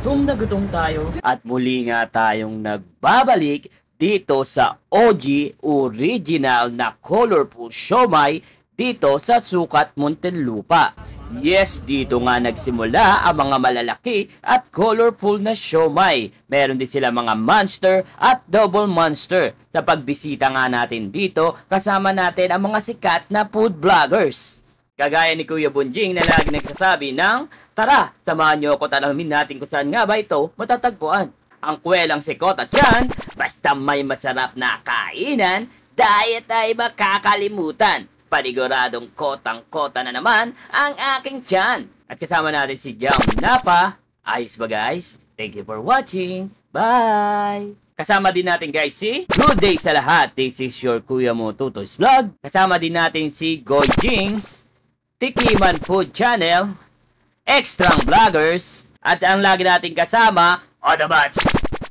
na gutom tayo. At muli nga tayong nagbabalik dito sa OG original na colorful siomai dito sa Sukat, Muntinlupa. Yes, dito nga nagsimula ang mga malalaki at colorful na siomai. Meron din sila mga monster at double monster. Sa pagbisita nga natin dito, kasama natin ang mga sikat na food vloggers. Kagaya ni Kuya Bunjing na lagi nagsasabi ng, tara, samahan niyo ako talamin natin kung saan nga ba ito matatagpuan. Ang kwelang sikot at yan, basta may masarap na kainan, diet ay makakalimutan. Paniguradong kotang-kota na naman ang aking tiyan. At kasama natin si Jam Napa. Ayos ba guys? Thank you for watching. Bye! Kasama din natin guys si Good Day sa lahat. This is your Kuya Mo Tutoy's Vlog. Kasama din natin si Goy Jings, Tikiman Food Channel, Extrang Vloggers, at ang lagi nating kasama, Autobots,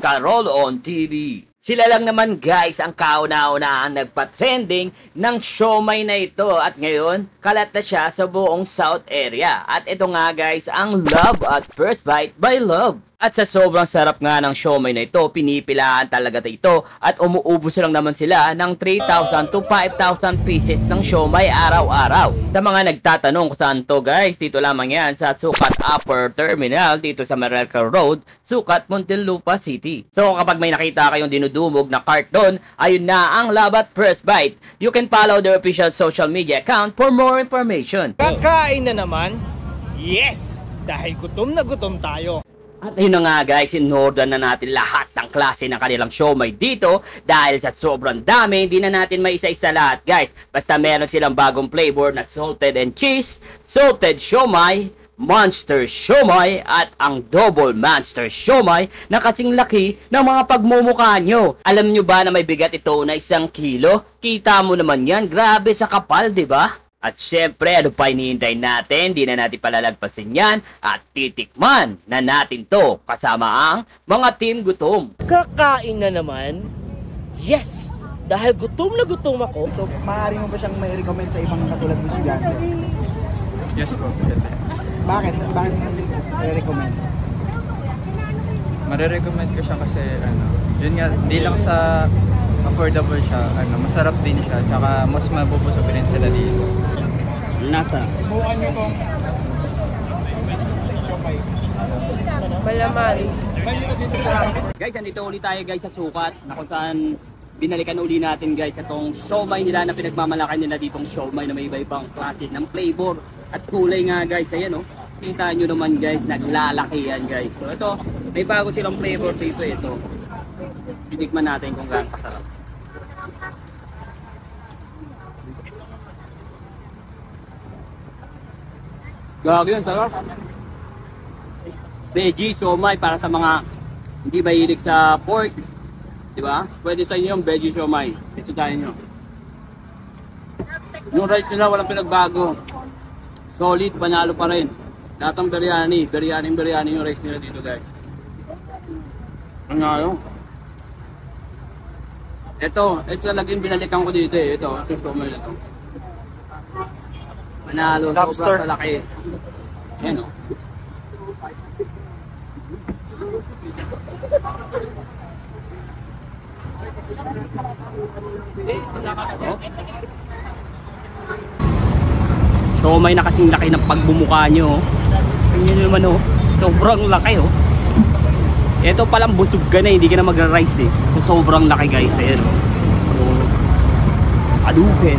Carol on TV. Sila lang naman guys ang kauna-unaan nagpa-trending ng siomai na ito at ngayon kalat na siya sa buong South area. At ito nga guys ang Love at First Bite by Love. At sa sobrang sarap nga ng siomai na ito, pinipilaan talaga ito at umuubos lang naman sila ng 3,000 to 5,000 pieces ng siomai araw-araw. Sa mga nagtatanong kung saan to guys, dito lamang yan sa Sukat Upper Terminal dito sa Meralco Road, Sukat, Muntinlupa City. So kapag may nakita kayong dinudumog na cart doon, ayun na ang Love at First Bite. You can follow their official social media account for more information. Kakain na naman? Yes! Dahil gutom na gutom tayo. At ayun na nga guys, in-order na natin lahat ng klase ng kanilang siomai dito dahil sa sobrang dami, hindi na natin may isa-isa lahat guys. Basta meron silang bagong flavor na salted and cheese, salted siomai, monster siomai at ang double monster siomai na kasing laki ng mga pagmumukha nyo. Alam nyo ba na may bigat ito na 1 kilo? Kita mo naman yan, grabe sa kapal, di ba? At syempre, ano pa hinihintay natin? Di na natin palalagpasin yan at titikman na natin to kasama ang mga team gutom. Kakain na naman? Yes! Dahil gutom na gutom ako. So, maaari mo ba siyang may recommend sa ibang katulad ng estudyante? Yes po. Bakit? Bakit mo i-recommend? Marirecommend ko siya kasi yun nga, di lang sa affordable siya, masarap din siya, tsaka mas mabubusog rin sila dito. Nasa? Bukan nyo kong malamari. Guys, andito ulit tayo guys sa Sukat na kung saan binalikan uli natin guys itong siomai nila na pinagmamalaki nila ditong siomai na may iba-ibang klase ng flavor at kulay nga guys. Ayan kita nyo naman guys, naglalaki yan guys. So ito, may bago silang flavor dito. Ito titikman natin kung gaano kasarap. Gagi yun, sarap. Veggie siomai para sa mga hindi mahilig sa pork. Diba? Pwede sa inyo yung veggie siomai. Ito tayo nyo. Yung rice nila walang pinagbago. Solid, panalo pa rin. Lahat ng biryani. Biryani yung rice nila dito guys. Ano nga yun? Ito naging binalikan ko dito eh. Ito siomai na ito. Manalo, sobrang sa laki. Ayan o. Siomai na kasing laki ng pagbumuka nyo. Tingnan nyo naman sobrang laki Ito palang busog ka na, hindi ka na magra-rice So sobrang laki guys. Ayan adukin.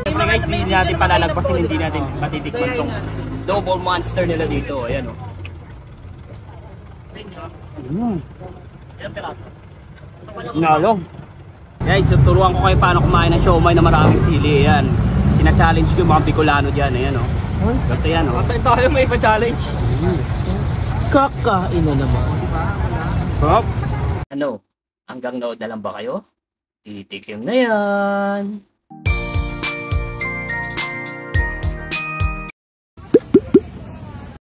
Siyempre guys, hindi natin palalagpasin, hindi natin matitikman tong double monster nila dito. Ayan Nalo. Guys, tuturuan ko kayo paano kumain ng siomai na maraming sili. Ayan. Tina-challenge ko yung mga Bicolano dyan. Ayan Basta yan Saan tayo may pa-challenge? Kakain na naman. Ano? Hanggang nood na lang ba kayo? Titikim na yan.